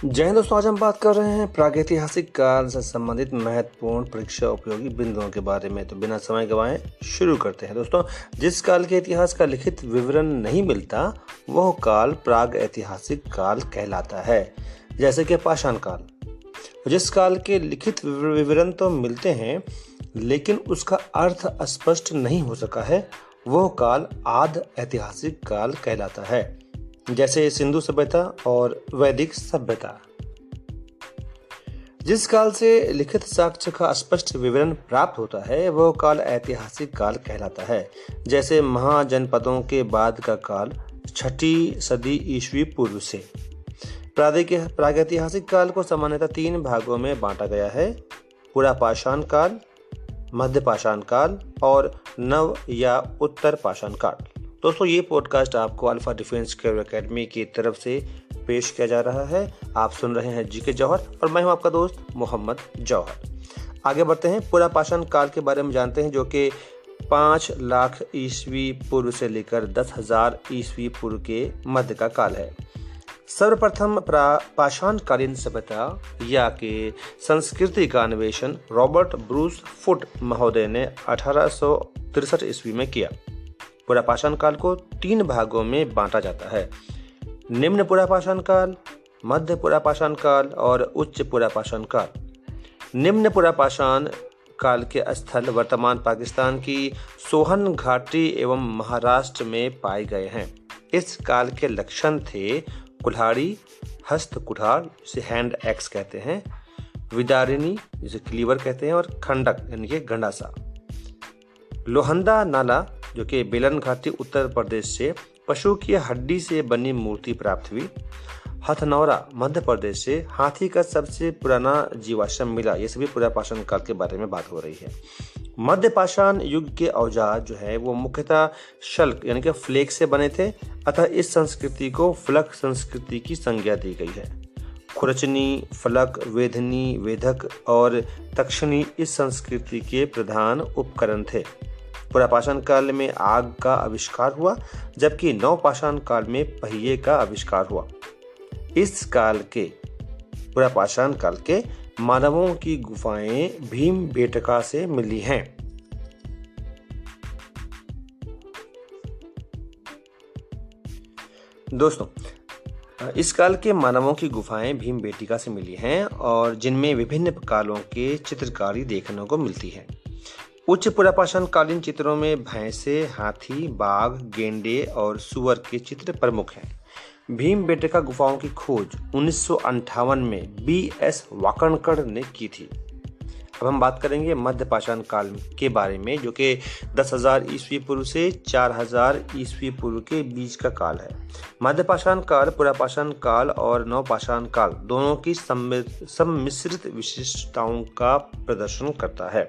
जय हिंद दोस्तों, आज हम बात कर रहे हैं प्रागैतिहासिक काल से संबंधित महत्वपूर्ण परीक्षा उपयोगी बिंदुओं के बारे में। तो बिना समय गंवाए शुरू करते हैं। दोस्तों, जिस काल के इतिहास का लिखित विवरण नहीं मिलता वह काल प्राग ऐतिहासिक काल कहलाता है। जैसे कि पाषाण काल, जिस काल के लिखित विवरण तो मिलते हैं लेकिन उसका अर्थ स्पष्ट नहीं हो सका है, वह काल आद ऐतिहासिक काल कहलाता है। जैसे सिंधु सभ्यता और वैदिक सभ्यता। जिस काल से लिखित साक्ष्य का स्पष्ट विवरण प्राप्त होता है वह काल ऐतिहासिक काल कहलाता है। जैसे महाजनपदों के बाद का काल 6ठी सदी ईस्वी पूर्व से। प्रागैतिहासिक काल को सामान्यतः 3 भागों में बांटा गया है: पुरापाषाण काल, मध्य पाषाण काल और नव या उत्तर पाषाण काल। दोस्तों, ये पॉडकास्ट आपको अल्फा डिफेंस केयर एकेडमी की तरफ से पेश किया जा रहा है। आप सुन रहे हैं जीके जौहर और मैं हूं आपका दोस्त मोहम्मद जौहर। आगे बढ़ते हैं, पुरापाषाण काल के बारे में जानते हैं, जो कि 5 लाख ईस्वी पूर्व से लेकर 10,000 ईस्वी पूर्व के मध्य का काल है। सर्वप्रथम पाषाणकालीन सभ्यता या के संस्कृति का अन्वेषण रॉबर्ट ब्रूस फुट महोदय ने 1863 ईस्वी में किया। पुरापाषाण काल को 3 भागों में बांटा जाता है: निम्न पुरापाषाण काल, मध्य पुरापाषाण काल और उच्च पुरापाषाण काल। निम्न पुरापाषाण काल के स्थल वर्तमान पाकिस्तान की सोहन घाटी एवं महाराष्ट्र में पाए गए हैं। इस काल के लक्षण थे कुल्हाड़ी, हस्त कुठार जिसे हैंड एक्स कहते हैं, विदारिणी जिसे क्लीवर कहते हैं और खंडक यानी कि गंडासा। लोहंदा नाला जो कि बेलन घाटी उत्तर प्रदेश से पशु की हड्डी से बनी मूर्ति प्राप्त हुई। हथनौरा मध्य प्रदेश से हाथी का सबसे पुराना जीवाश्म मिला। ये सभी पुरापाषाण काल के बारे में बात हो रही है। मध्य पाषाण युग के औजार जो है वो मुख्यतः शल्क यानी कि फ्लेक से बने थे, अतः इस संस्कृति को फलक संस्कृति की संज्ञा दी गई है। खुरचनी, फलक, वेधनी, वेधक और तक्षणी इस संस्कृति के प्रधान उपकरण थे। पुरापाषाण काल में आग का आविष्कार हुआ, जबकि नवपाषाण काल में पहिए का आविष्कार हुआ। इस काल के पुरापाषाण काल के मानवों की गुफाएं भीमबेटका से मिली हैं। दोस्तों, इस काल के मानवों की गुफाएं भीमबेटका से मिली हैं और जिनमें विभिन्न कालों के चित्रकारी देखने को मिलती है। उच्च पुरापाषाण कालीन चित्रों में भैंसे, हाथी, बाघ, गेंडे और सुअर के चित्र प्रमुख हैं। भीमबेटका गुफाओं की खोज 1958 में B.S. वाकणकर ने की थी। अब हम बात करेंगे मध्य पाषाण काल के बारे में, जो कि 10,000 ईस्वी पूर्व से 4,000 ईस्वी पूर्व के बीच का काल है। मध्य पाषाण काल पुरापाषाण काल और नवपाषाण काल दोनों की सम्मिश्रित विशिष्टताओं का प्रदर्शन करता है।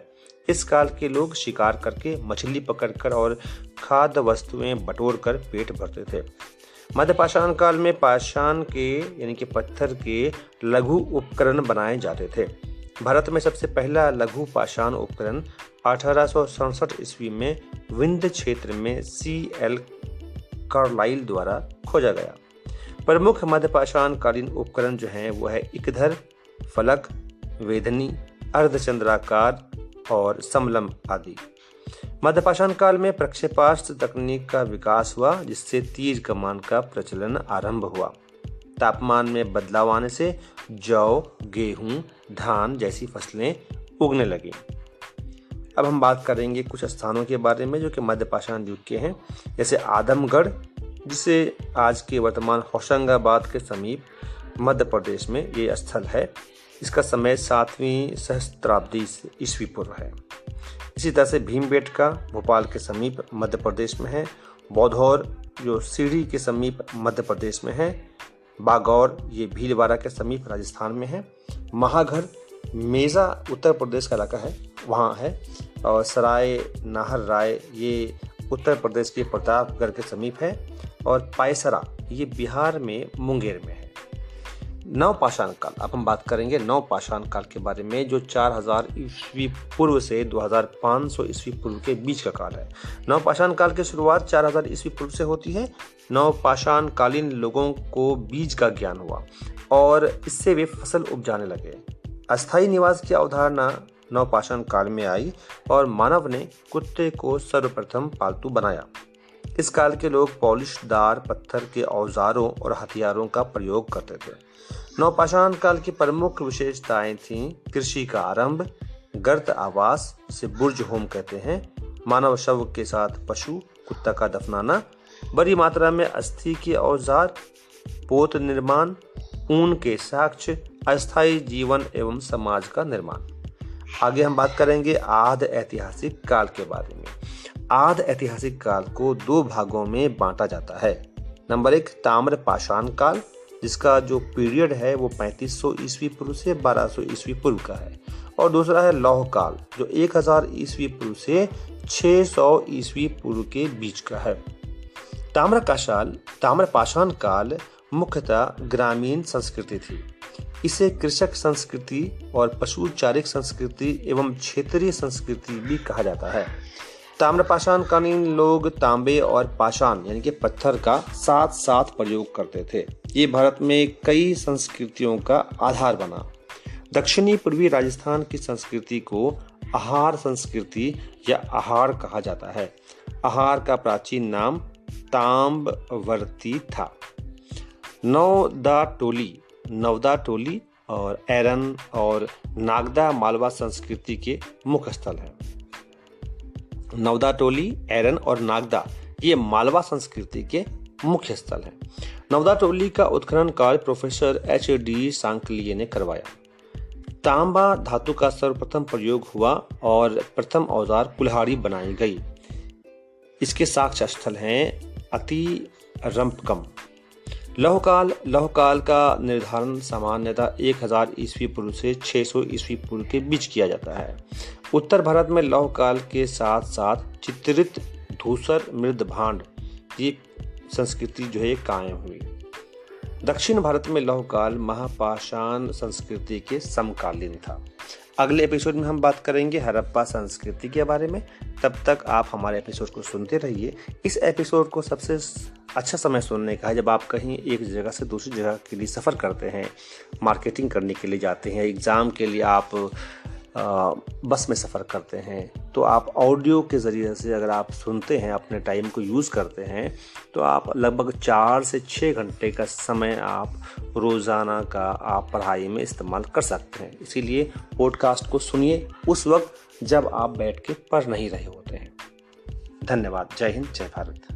इस काल के लोग शिकार करके, मछली पकड़कर और खाद्य वस्तुएं बटोरकर पेट भरते थे। मध्य पाषाण काल में पाषाण के यानी कि पत्थर के लघु उपकरण बनाए जाते थे। भारत में सबसे पहला लघु पाषाण उपकरण 1867 ईस्वी में विंध्य क्षेत्र में C.L. कार्लाइल द्वारा खोजा गया। प्रमुख मध्य पाषाण कालीन उपकरण जो हैं वो है इकधर, फलक, वेधनी, अर्धचंद्राकार और समलम आदि। मध्य पाषाण काल में प्रक्षेपास्त्र तकनीक का विकास हुआ, जिससे तीर कमान का प्रचलन आरंभ हुआ। तापमान में बदलाव आने से जौ, गेहूं, धान जैसी फसलें उगने लगी। अब हम बात करेंगे कुछ स्थानों के बारे में जो कि मध्य पाषाण युग के हैं। जैसे आदमगढ़, जिसे आज के वर्तमान होशंगाबाद के समीप मध्य प्रदेश में ये स्थल है। इसका समय 7वीं सहस्त्राब्दी ईस्वी पूर्व है। इसी तरह से भीमबेटका भोपाल के समीप मध्य प्रदेश में है। बौधौर जो सीढ़ी के समीप मध्य प्रदेश में है। बागौर ये भीलवाड़ा के समीप राजस्थान में है। महाघर मेजा उत्तर प्रदेश का इलाका है, वहाँ है। और सराय नाहर राय ये उत्तर प्रदेश के प्रतापगढ़ के समीप है। और पायसरा ये बिहार में मुंगेर में है। नवपाषाण काल, अब हम बात करेंगे नवपाषाण काल के बारे में, जो 4000 ईस्वी पूर्व से 2500 ईस्वी पूर्व के बीच का काल है। नवपाषाण काल की शुरुआत 4000 ईस्वी पूर्व से होती है। नवपाषाण कालीन लोगों को बीज का ज्ञान हुआ और इससे वे फसल उपजाने लगे। अस्थायी निवास की अवधारणा नवपाषाण काल में आई और मानव ने कुत्ते को सर्वप्रथम पालतू बनाया। इस काल के लोग पॉलिशदार पत्थर के औजारों और हथियारों का प्रयोग करते थे। नवपाषाण काल की प्रमुख विशेषताएं थीं कृषि का आरंभ, गर्त आवास जिसे बुर्ज होम कहते हैं, मानव शव के साथ पशु कुत्ता का दफनाना, बड़ी मात्रा में अस्थि के औजार, पोत निर्माण, ऊन के साक्ष्य, अस्थायी जीवन एवं समाज का निर्माण। आगे हम बात करेंगे आदि ऐतिहासिक काल के बारे में। आदि ऐतिहासिक काल को 2 भागों में बांटा जाता है। नंबर 1 ताम्रपाषाण काल, जिसका जो पीरियड है वो 3500 ईस्वी पूर्व से 1200 ईस्वी पूर्व का है, और दूसरा है लौह काल, जो 1000 ईस्वी पूर्व से 600 ईस्वी पूर्व के बीच का है। ताम्रपाषाण काल मुख्यतः ग्रामीण संस्कृति थी। इसे कृषक संस्कृति और पशुचारिक संस्कृति एवं क्षेत्रीय संस्कृति भी कहा जाता है। ताम्रपाषाण कालीन लोग तांबे और पाषाण यानी कि पत्थर का साथ साथ प्रयोग करते थे। ये भारत में कई संस्कृतियों का आधार बना। दक्षिणी पूर्वी राजस्थान की संस्कृति को आहार संस्कृति या आहार कहा जाता है। आहार का प्राचीन नाम ताम्बवर्ती था। नवदा टोली और एरन और नागदा मालवा संस्कृति के मुख्य स्थल हैं। नवदा टोली, एरन और नागदा ये मालवा संस्कृति के मुख्य स्थल हैं। नवदा टोली का उत्खनन कार्य प्रोफेसर H.D. सांकलिए ने करवाया। तांबा धातु का सर्वप्रथम प्रयोग हुआ और प्रथम औजार कुल्हाड़ी बनाई गई। इसके साक्ष्य स्थल हैं अतिरंपकम। लौह काल का निर्धारण सामान्यतः 1000 ईस्वी पूर्व से 600 ईस्वी पूर्व के बीच किया जाता है। उत्तर भारत में लौह काल के साथ साथ चित्रित धूसर मृद भांड ये संस्कृति जो है कायम हुई। दक्षिण भारत में लौह काल महापाषाण संस्कृति के समकालीन था। अगले एपिसोड में हम बात करेंगे हड़प्पा संस्कृति के बारे में। तब तक आप हमारे एपिसोड को सुनते रहिए। इस एपिसोड को सबसे अच्छा समय सुनने का है जब आप कहीं एक जगह से दूसरी जगह के लिए सफ़र करते हैं, मार्केटिंग करने के लिए जाते हैं, एग्ज़ाम के लिए आप बस में सफ़र करते हैं, तो आप ऑडियो के ज़रिए से अगर आप सुनते हैं, अपने टाइम को यूज़ करते हैं, तो आप लगभग 4 से 6 घंटे का समय आप रोज़ाना का आप पढ़ाई में इस्तेमाल कर सकते हैं। इसीलिए पॉडकास्ट को सुनिए उस वक्त जब आप बैठ के पढ़ नहीं रहे होते हैं। धन्यवाद। जय हिंद, जय भारत।